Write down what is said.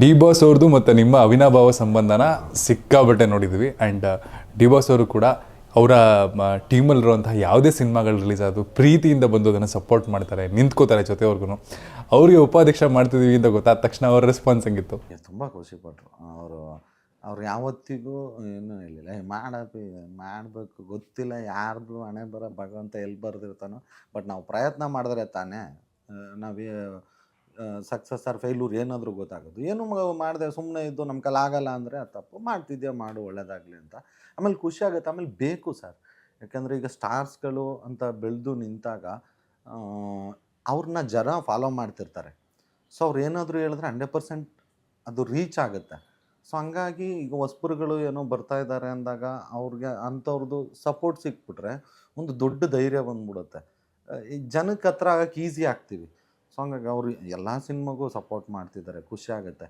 D boss ಅವ್ರದ್ದು ಮತ್ತು ನಿಮ್ಮ ಅವಿನಾಭಾವ ಸಂಬಂಧನ ಸಿಕ್ಕಾಬಟ್ಟೆ ನೋಡಿದ್ವಿ. ಆ್ಯಂಡ್ ಡಿ ಬಾಸ್ ಅವರು ಕೂಡ ಅವರ ಟೀಮಲ್ಲಿರುವಂತಹ ಯಾವುದೇ ಸಿನಿಮಾಗಳು ರಿಲೀಸ್ ಆದರೂ ಪ್ರೀತಿಯಿಂದ ಬಂದು ಅದನ್ನು ಸಪೋರ್ಟ್ ಮಾಡ್ತಾರೆ, ನಿಂತ್ಕೋತಾರೆ ಜೊತೆವರೆಗೂ. ಅವರಿಗೆ ಉಪಾಧ್ಯಕ್ಷ ಮಾಡ್ತಿದ್ದೀವಿ ಅಂತ ಗೊತ್ತಾದ ತಕ್ಷಣ ಅವರ ರೆಸ್ಪಾನ್ಸ್ ಹೆಂಗಿತ್ತು? ತುಂಬ ಖುಷಿಪಟ್ಟರು ಅವ್ರು ಯಾವತ್ತಿಗೂ ಏನೂ ಹೇಳಿಲ್ಲ, ಮಾಡಬೇಕು, ಗೊತ್ತಿಲ್ಲ ಯಾರ್ದು ಹಣೆ ಬರ ಭಗವಂತ ಎಲ್ಲಿ ಬರೆದಿರ್ತಾನೋ, ಬಟ್ ನಾವು ಪ್ರಯತ್ನ ಮಾಡಿದ್ರೆ ತಾನೇ ನಾವು ಸಕ್ಸಸ್ ಆರ್ ಫೇಲ್ಯೂರ್ ಏನಾದರೂ ಗೊತ್ತಾಗೋದು. ಏನು ಮಾಡಿದೆ ಸುಮ್ಮನೆ ಇದ್ದು ನಮ್ಮ ಕೈಲಿ ಆಗಲ್ಲ ಅಂದರೆ ತಪ್ಪು, ಮಾಡ್ತಿದ್ಯಾ ಮಾಡು ಒಳ್ಳೇದಾಗಲಿ ಅಂತ. ಆಮೇಲೆ ಖುಷಿ ಆಗುತ್ತೆ. ಆಮೇಲೆ ಬೇಕು ಸರ್, ಯಾಕಂದರೆ ಈಗ ಸ್ಟಾರ್ಸ್ಗಳು ಅಂತ ಬೆಳೆದು ನಿಂತಾಗ ಅವ್ರನ್ನ ಜನ ಫಾಲೋ ಮಾಡ್ತಿರ್ತಾರೆ. ಸೊ ಅವ್ರು ಏನಾದರೂ ಹೇಳಿದ್ರೆ 100% ಅದು ರೀಚ್ ಆಗುತ್ತೆ. ಸೊ ಹಂಗಾಗಿ ಈಗ ಹೊಸಬರುಗಳು ಏನೋ ಬರ್ತಾ ಇದ್ದಾರೆ ಅಂದಾಗ ಅವ್ರಿಗೆ ಅಂಥವ್ರದ್ದು ಸಪೋರ್ಟ್ ಸಿಕ್ಬಿಟ್ರೆ ಒಂದು ದೊಡ್ಡ ಧೈರ್ಯ ಬಂದ್ಬಿಡುತ್ತೆ. ಈ ಜನಕ್ಕೆ ಹತ್ರ ಆಗಕ್ಕೆ ಈಸಿ ಆಗ್ತೀವಿ. ಸೊ ಹಂಗಾಗಿ ಅವರು ಎಲ್ಲ ಸಿನಿಮಾಗೂ ಸಪೋರ್ಟ್ ಮಾಡ್ತಿದ್ದಾರೆ, ಖುಷಿ ಆಗುತ್ತೆ.